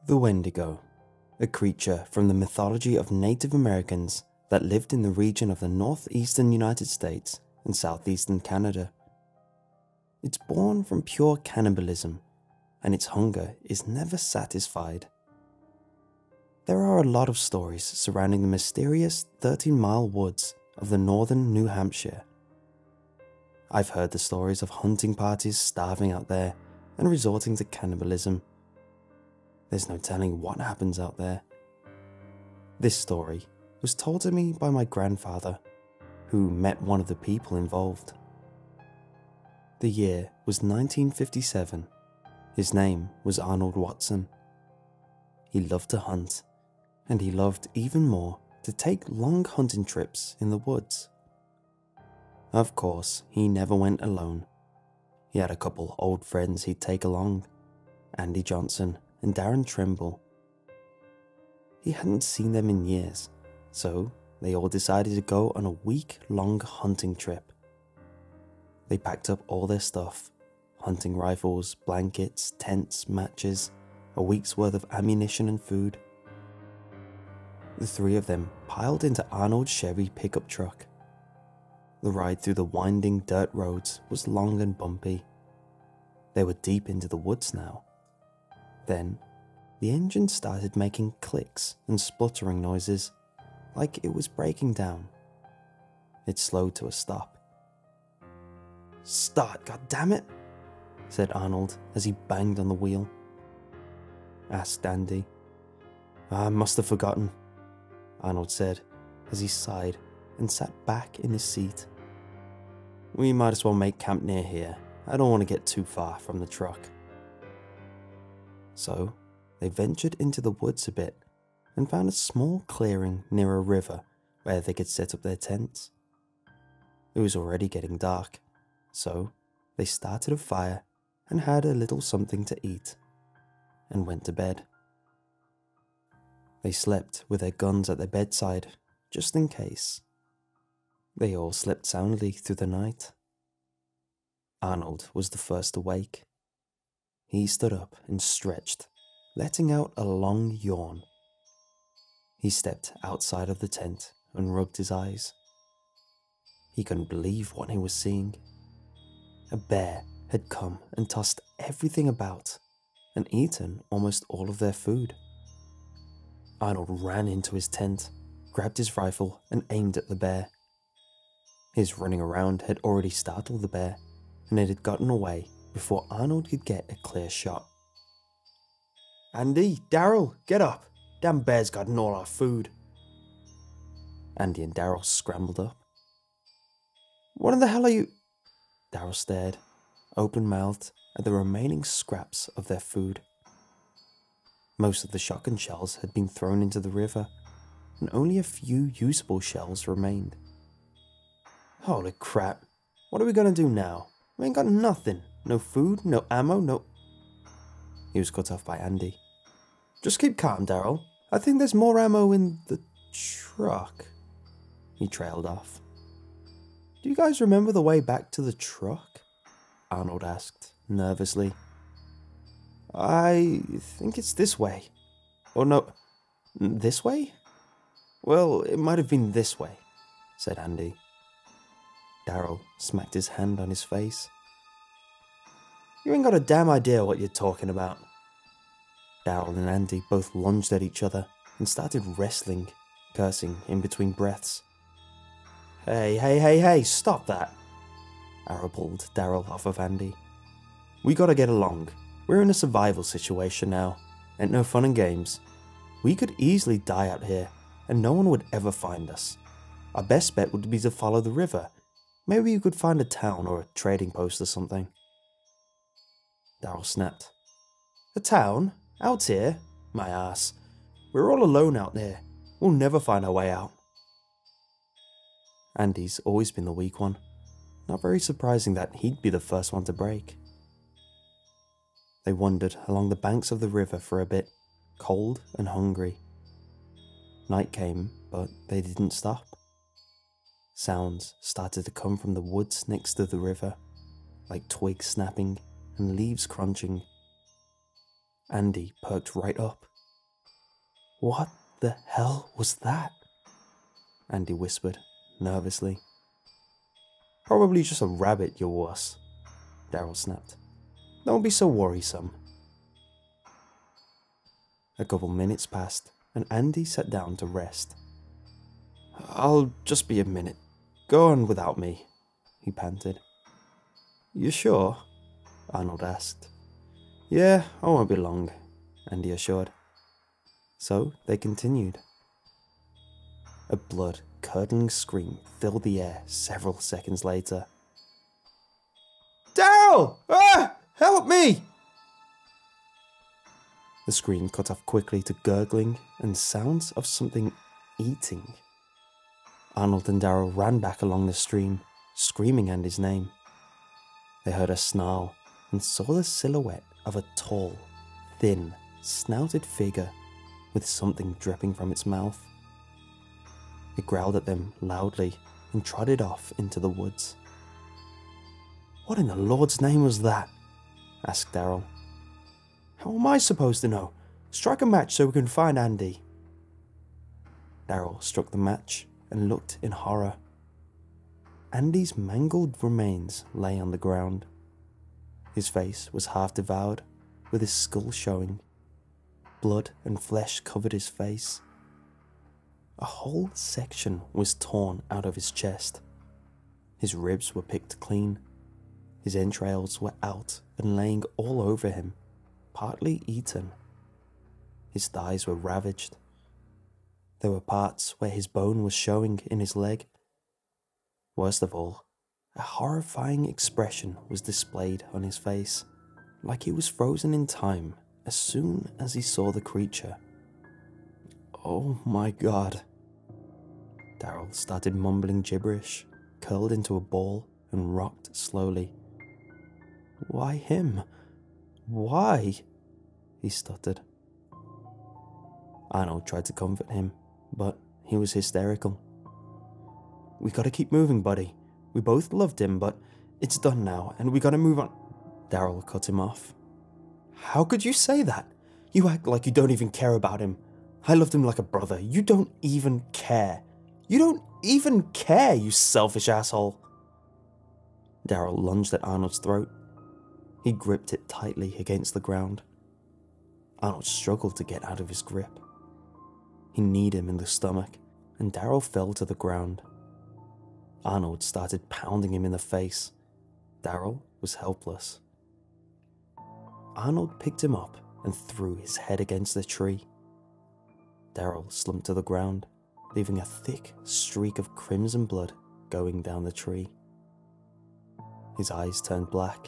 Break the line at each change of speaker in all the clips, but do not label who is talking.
The Wendigo, a creature from the mythology of Native Americans that lived in the region of the northeastern United States and southeastern Canada. It's born from pure cannibalism, and its hunger is never satisfied. There are a lot of stories surrounding the mysterious 13-mile woods of the northern New Hampshire. I've heard the stories of hunting parties starving out there and resorting to cannibalism. There's no telling what happens out there. This story was told to me by my grandfather, who met one of the people involved. The year was 1957. His name was Arnold Watson. He loved to hunt, and he loved even more to take long hunting trips in the woods. Of course, he never went alone. He had a couple old friends he'd take along, Andy Johnson and Darren Trimble. He hadn't seen them in years, so they all decided to go on a week-long hunting trip. They packed up all their stuff: hunting rifles, blankets, tents, matches, a week's worth of ammunition and food. The three of them piled into Arnold's Chevy pickup truck. The ride through the winding dirt roads was long and bumpy. They were deep into the woods now. Then, the engine started making clicks and spluttering noises, like it was breaking down. It slowed to a stop. "Start, goddammit," said Arnold as he banged on the wheel. Asked Andy. "I must have forgotten," Arnold said as he sighed and sat back in his seat. "We might as well make camp near here. I don't want to get too far from the truck." So, they ventured into the woods a bit and found a small clearing near a river where they could set up their tents. It was already getting dark, so they started a fire and had a little something to eat, and went to bed. They slept with their guns at their bedside, just in case. They all slept soundly through the night. Arnold was the first awake. He stood up and stretched, letting out a long yawn. He stepped outside of the tent and rubbed his eyes. He couldn't believe what he was seeing. A bear had come and tossed everything about and eaten almost all of their food. Arnold ran into his tent, grabbed his rifle and aimed at the bear. His running around had already startled the bear, and it had gotten away before Arnold could get a clear shot. "Andy, Daryl, get up! Damn bear's gotten all our food." Andy and Daryl scrambled up. "What in the hell are you—" Daryl stared, open-mouthed, at the remaining scraps of their food. Most of the shotgun shells had been thrown into the river, and only a few usable shells remained. "Holy crap, what are we gonna do now? We ain't got nothing. No food, no ammo, no—" He was cut off by Andy. "Just keep calm, Daryl. I think there's more ammo in the truck." He trailed off. "Do you guys remember the way back to the truck?" Arnold asked, nervously. "I think it's this way. Or no, this way? Well, it might have been this way," said Andy. Daryl smacked his hand on his face. "You ain't got a damn idea what you're talking about." Daryl and Andy both lunged at each other and started wrestling, cursing in between breaths. Hey, stop that!" Arrow pulled Daryl off of Andy. "We gotta get along. We're in a survival situation now. Ain't no fun and games. We could easily die out here, and no one would ever find us. Our best bet would be to follow the river. Maybe you could find a town or a trading post or something." Daryl snapped. "A town? Out here? My ass. We're all alone out there. We'll never find our way out." Andy's always been the weak one. Not very surprising that he'd be the first one to break. They wandered along the banks of the river for a bit, cold and hungry. Night came, but they didn't stop. Sounds started to come from the woods next to the river, like twigs snapping and leaves crunching. Andy perked right up What the hell was that? Andy whispered, nervously. Probably just a rabbit, you wuss, Daryl snapped. Don't be so worrisome. A couple minutes passed, and Andy sat down to rest. I'll just be a minute. Go on without me, he panted. You sure? Arnold asked. Yeah, I won't be long, Andy assured. So they continued. A blood-curdling scream filled the air several seconds later. Daryl! Ah! Help me! The scream cut off quickly to gurgling and sounds of something eating. Arnold and Daryl ran back along the stream, screaming Andy's name. They heard a snarl and saw the silhouette of a tall, thin, snouted figure with something dripping from its mouth. It growled at them loudly and trotted off into the woods. What in the Lord's name was that? Asked Daryl. How am I supposed to know? Strike a match so we can find Andy. Daryl struck the match and looked in horror. Andy's mangled remains lay on the ground. His face was half devoured, with his skull showing. Blood and flesh covered his face. A whole section was torn out of his chest. His ribs were picked clean. His entrails were out and laying all over him, partly eaten. His thighs were ravaged. There were parts where his bone was showing in his leg. Worst of all, a horrifying expression was displayed on his face, like he was frozen in time as soon as he saw the creature. Oh my God. Daryl started mumbling gibberish, curled into a ball, and rocked slowly. Why him? Why? He stuttered. Arnold tried to comfort him, but he was hysterical. We gotta keep moving, buddy. We both loved him, but it's done now, and we gotta move on. Daryl cut him off. How could you say that? You act like you don't even care about him. I loved him like a brother. You don't even care. You don't even care, you selfish asshole. Daryl lunged at Arnold's throat. He gripped it tightly against the ground. Arnold struggled to get out of his grip. He kneed him in the stomach, and Daryl fell to the ground. Arnold started pounding him in the face. Daryl was helpless. Arnold picked him up and threw his head against the tree. Daryl slumped to the ground, leaving a thick streak of crimson blood going down the tree. His eyes turned black,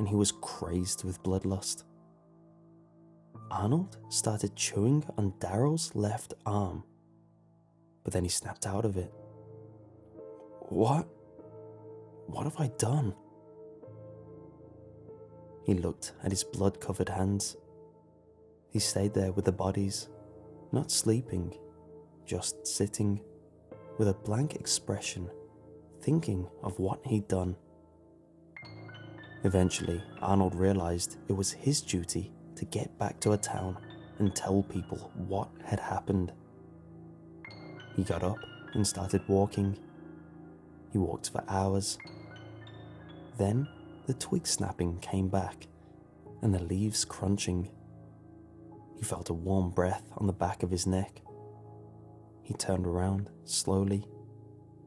and he was crazed with bloodlust. Arnold started chewing on Daryl's left arm, but then he snapped out of it. What have I done? He looked at his blood-covered hands. He stayed there with the bodies, not sleeping, just sitting, with a blank expression, thinking of what he'd done. Eventually, Arnold realized it was his duty to get back to a town and tell people what had happened. He got up and started walking. He walked for hours. Then the twig snapping came back and the leaves crunching. He felt a warm breath on the back of his neck. He turned around slowly,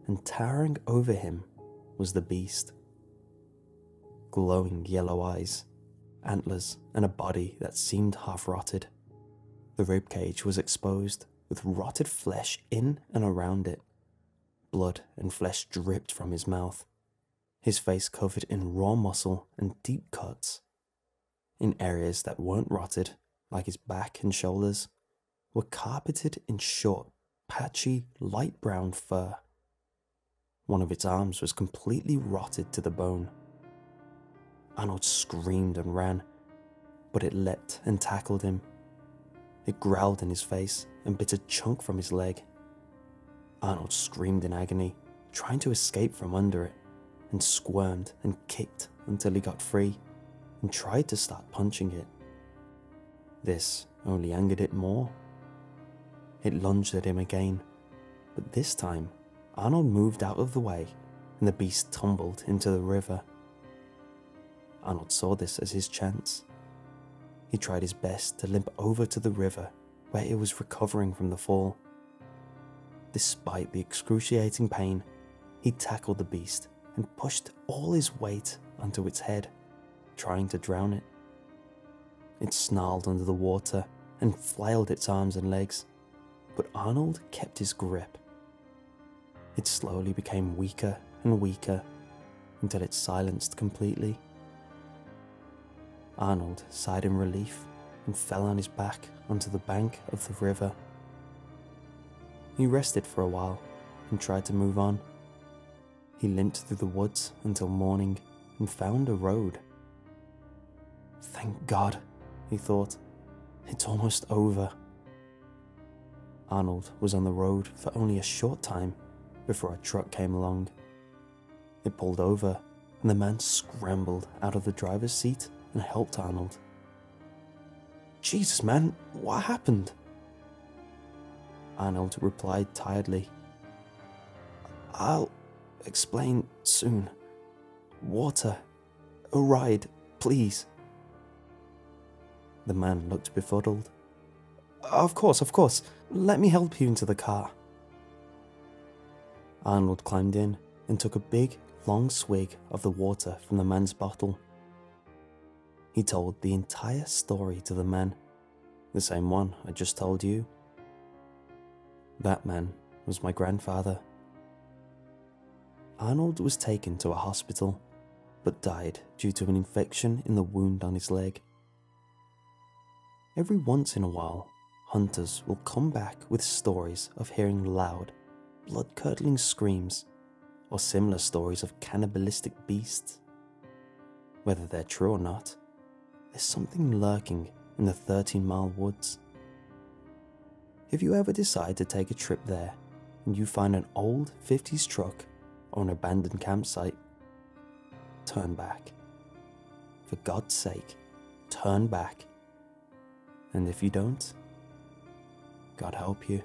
and towering over him was the beast. Glowing yellow eyes, antlers, and a body that seemed half-rotted. The ribcage was exposed, with rotted flesh in and around it. Blood and flesh dripped from his mouth, his face covered in raw muscle and deep cuts. In areas that weren't rotted, like his back and shoulders, were carpeted in short, patchy, light brown fur. One of its arms was completely rotted to the bone. Arnold screamed and ran, but it leapt and tackled him. It growled in his face and bit a chunk from his leg. Arnold screamed in agony, trying to escape from under it, and squirmed and kicked until he got free, and tried to start punching it. This only angered it more. It lunged at him again, but this time Arnold moved out of the way and the beast tumbled into the river. Arnold saw this as his chance. He tried his best to limp over to the river where it was recovering from the fall. Despite the excruciating pain, he tackled the beast and pushed all his weight onto its head, trying to drown it. It snarled under the water and flailed its arms and legs, but Arnold kept his grip. It slowly became weaker and weaker until it silenced completely. Arnold sighed in relief and fell on his back onto the bank of the river. He rested for a while and tried to move on. He limped through the woods until morning and found a road. Thank God, he thought. It's almost over. Arnold was on the road for only a short time before a truck came along. It pulled over and the man scrambled out of the driver's seat and helped Arnold. Jesus, man, what happened? Arnold replied tiredly. I'll explain soon. Water. A ride, please. The man looked befuddled. Of course. Let me help you into the car. Arnold climbed in and took a big, long swig of the water from the man's bottle. He told the entire story to the man, the same one I just told you. That man was my grandfather. Arnold was taken to a hospital, but died due to an infection in the wound on his leg. Every once in a while, hunters will come back with stories of hearing loud, blood-curdling screams, or similar stories of cannibalistic beasts. Whether they're true or not, there's something lurking in the 13-mile woods. If you ever decide to take a trip there and you find an old 50s truck or an abandoned campsite, turn back. For God's sake, turn back. And if you don't, God help you.